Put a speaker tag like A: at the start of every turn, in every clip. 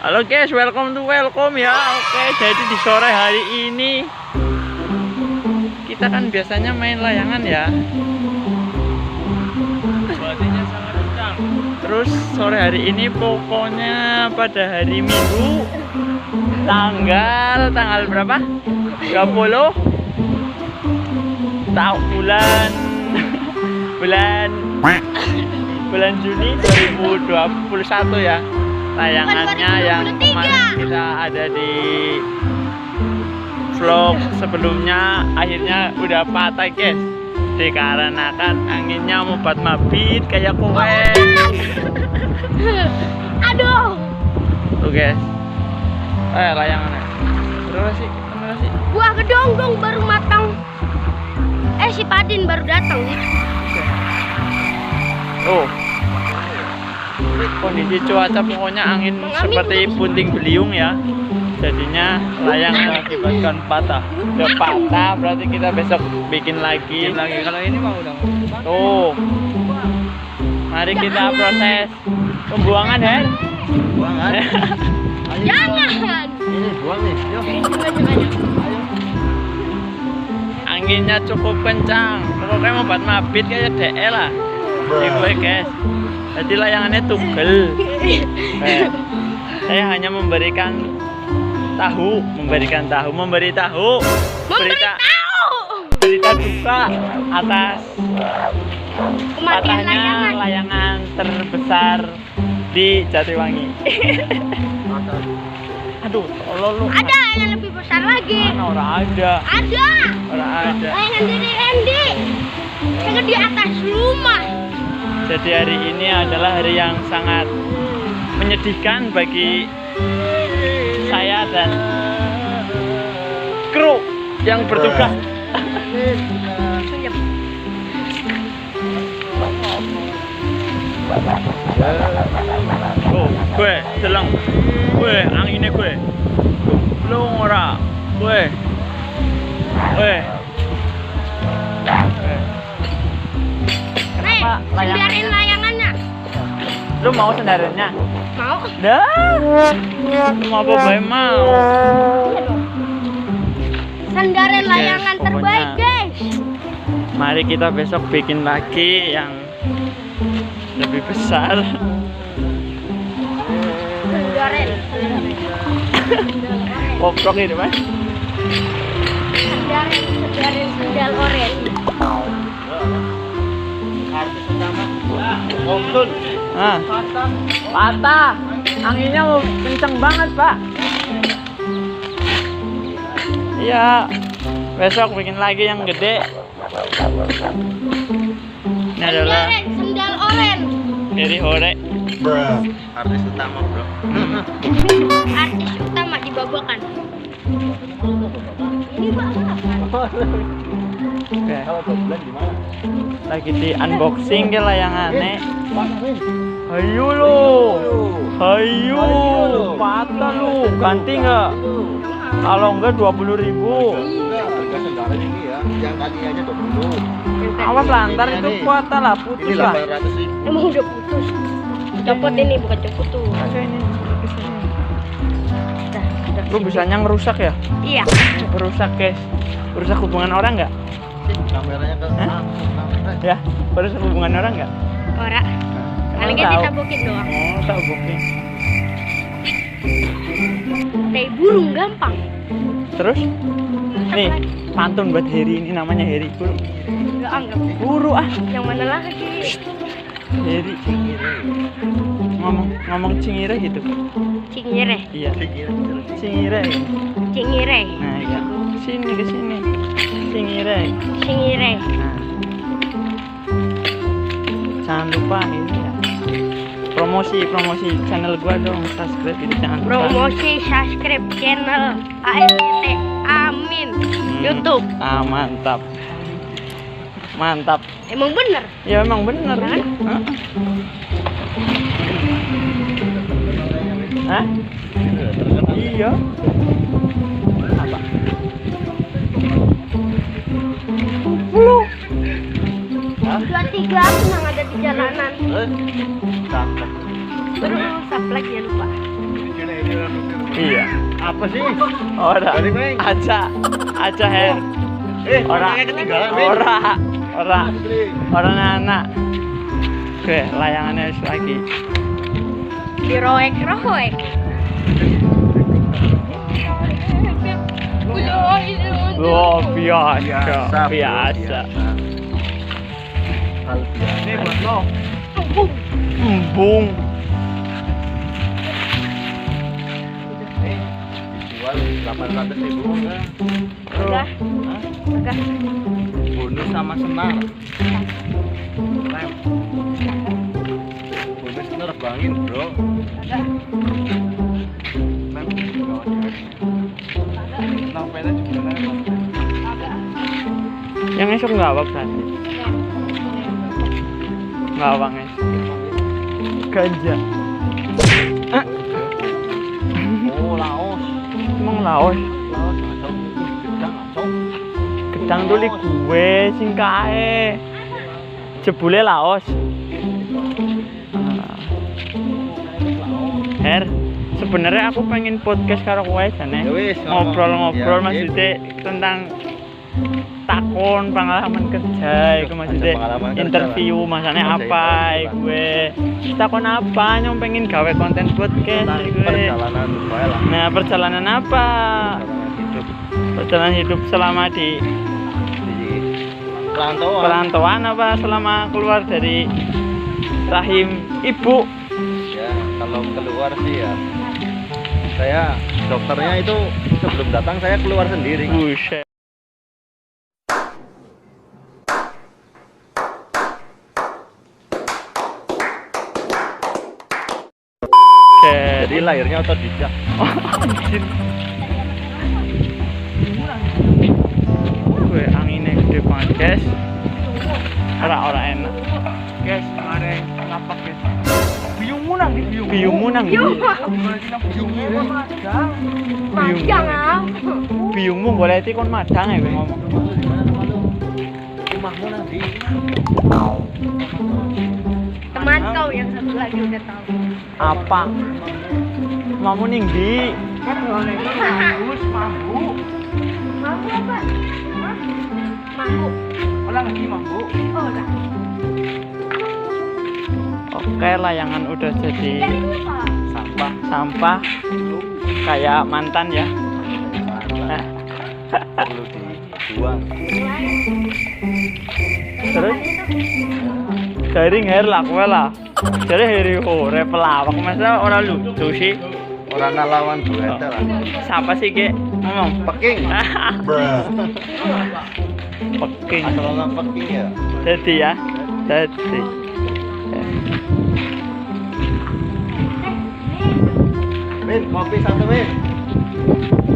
A: Halo guys, welcome ya. Oke, jadi di sore hari ini kita kan biasanya main layangan ya. Cuacanya sangat kencang. Terus sore hari ini pokoknya pada hari Minggu tanggal berapa? 20 bulan Juni 2021 ya. Layangannya yang kemarin kita ada di vlog sebelumnya akhirnya udah patah guys, dikarenakan anginnya membuat mabit kayak kowe.
B: Aduh.
A: Tuh guys, layangannya berapa sih?
B: Buah kedonggong baru matang. Si Padin baru datang nih.
A: Oh, kondisi cuaca pokoknya angin seperti puting beliung ya. Jadinya layangan akibatkan patah. Udah patah berarti kita besok bikin lagi. Kalau ini mau udah. Tuh. Mari kita proses pembuangan ya. Pembuangan.
B: Jangan.
A: Ini buang nih. Yuk.
B: Ayo.
A: Anginnya cukup kencang. Pokoknya mau buat mabit kayak DE lah. Gue guys. Jadi layangannya tugel. Saya hanya memberi tahu berita duka atas patahnya layangan terbesar di Jatiwangi. Aduh, tolong lu.
B: Ada yang lebih besar lagi.
A: Mana orang ada?
B: Ada.
A: Orang ada.
B: Layangan dari Andy. Yang di atas rumah.
A: Jadi hari ini adalah hari yang sangat menyedihkan bagi saya dan kru yang bertugas. Oh, gue selang, gue anginnya gue, belum ora, gue. Kenapa
B: Sendarin layangannya?
A: Lu mau sendarannya?
B: Mau?
A: Dah, mau apa baik mau?
B: Sendaran layangan
A: Yes,
B: terbaik guys.
A: Mari kita besok bikin lagi yang lebih besar.
B: Sendaran.
A: Poprok ini mas.
B: Sendal oren.
A: Artis utama. Omtun. Patah. Anginnya mau kenceng banget pak. Iya. Besok bikin lagi yang gede. Ini adalah
B: Sendal oren.
A: dari hore.
C: Artis utama bro.
B: Artis utama di Babakan. Ini apa?
A: Oke. Lagi di unboxing ke layangannya. Hayu lu. Hayu. Patah lu. Ganti nggak? Kalau enggak 20.000.
C: Harga sendaran ini ya, yang tadi aja 20.
A: Awas lantar itu patah lah, putus
C: Ini
A: lah.
C: 800 sih.
B: Emang udah putus. Copot ini bukan copot tuh.
A: Lu bisanya ngerusak ya?
B: Iya.
A: Merusak guys. Merusak hubungan orang nggak?
C: Kameranya ke
A: Ya, merusak hubungan orang nggak?
B: Ora. Paling
A: Tahu.
B: kita bukin doang.
A: Oh, tahu booking.
B: Kayak burung gampang.
A: Terus? Nih, pantun buat Heri ini namanya Heri. Buru.
B: Enggak anggap.
A: Buru ah,
B: Yang mana lagi?
A: Heri. Ngomong cingire gitu.
B: Cingire.
A: Iya. Cingire.
B: Cingire.
A: Nah, iya. Sini ke sini. Cingire.
B: Cingire.
A: Nah. Jangan lupa ini ya. Promosi channel gua dong, subscribe itu jangan lupa.
B: Promosi subscribe channel ALT Amin YouTube.
A: Mantap. Mantap.
B: Emang bener?
A: Ya emang bener.
B: Hah?
A: Hah? Iya. Apa? Lu.
B: 23 aku yang ada di jalanan.
C: Cakep.
B: Baru saplek ya lupa.
C: Ini
A: Iya.
C: Apa sih?
A: Ora.
C: Balik, Meng.
A: Aja Her. Ora.
C: makanya ketinggalan, Meng.
A: Ora anak. Oke, layangannya wis lagi.
B: Diroek.
A: Oh, biasa.
C: Hal biasa. Ini buat lo.
A: Embung.
C: Dijual 800.000 enggak?
B: Udah.
C: Bonus sama senar. Bonus nerbangin, bro.
A: Yang esok ngawak tadi. Ngawang es. Ganja.
C: Oh, Laos.
A: Emang Laos.
C: Laos langsung gedang langsung.
A: Gedang tuli gue sing kae. Jebule Laos. Her, sebenarnya aku pengen podcast karo kowe jane.
C: Ya wis, ngomong.
A: Ngobrol-ngobrol
C: Ya,
A: maksudnya tentang takon pengalaman kerja, itu maksudnya
C: pengalaman kerja
A: interview masanya
C: Kerja
A: apa gue. Takon apa nyong pengen gawe konten podcast
C: Tentang
A: gue.
C: perjalanan bae lah.
A: Nah, perjalanan apa?
C: Perjalanan hidup
A: Perjalanan hidup selama di
C: di perantauan.
A: perantauan apa selama keluar dari rahim ibu?
C: Ya, kalau keluar sih ya. Saya dokternya itu sebelum datang saya keluar sendiri.
A: Buset.
C: Jadi lahirnya otodidak.
A: Oh, anjir. Gue anginnya gede banget, guys. Ora enak.
C: Guys, kemarin ngapak guys. Biungmu nang di biung.
A: Biungmu nang ndi?
B: Panjang ah.
A: Biungmu boleh ti kon madang ya gue ngomong.
C: Rumahmu nang di.
B: Teman kau yang satu lagi udah tahu.
A: Apa? Mamu ning ndi?
C: Kan oleh harus mampu.
B: Mampu apa? Hah? Mampu.
C: Orang lagi mampu.
B: Oh, lah.
A: Oke, layangan udah jadi
B: Dari lupa.
A: sampah kayak mantan ya.
C: Perlu dibuang.
A: Terus garing hair lah kowe lah. Jadi hari hore pelawak masa ora lucu sih.
C: Orang lawan duet lah.
A: Siapa sih Ge? Ngomong.
C: Peking.
A: Peking.
C: Asal orang peking ya.
A: Jadi ya. Jadi.
C: Min, kopi satu Min.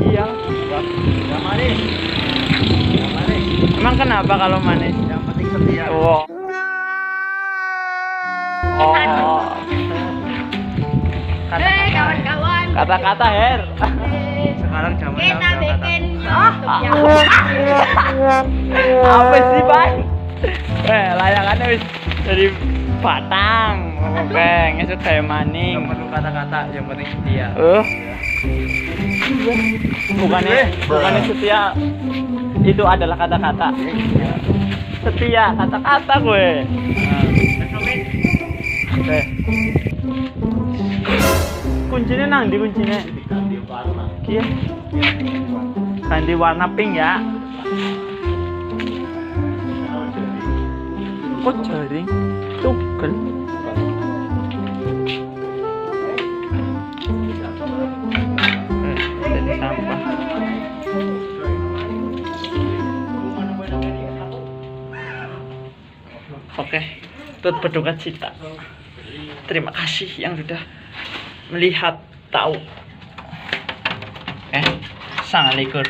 A: Iya.
C: Yang manis. Yang manis.
A: Emang kenapa kalau manis?
C: Yang penting setia.
A: Oh. Oh.
B: Kawan-kawan.
A: Kata-kata Her.
C: Sekarang zaman
B: Kita bikin
A: Apa sih, Bang? Layangannya wis dari batang. Oke, ngesut kayak maning.
C: perlu kata-kata, yang penting setia.
A: Bukannya setia itu adalah kata-kata. Setia kata-kata gue. Oke. Kuncinya nang di kuncinya.
C: Ganti warna.
A: Iya. Ganti warna pink ya. Kok jaring? Tugel. Jadi sampah. Oke, turut berduka cita. Terima kasih yang sudah melihat tahu. Assalamualaikum.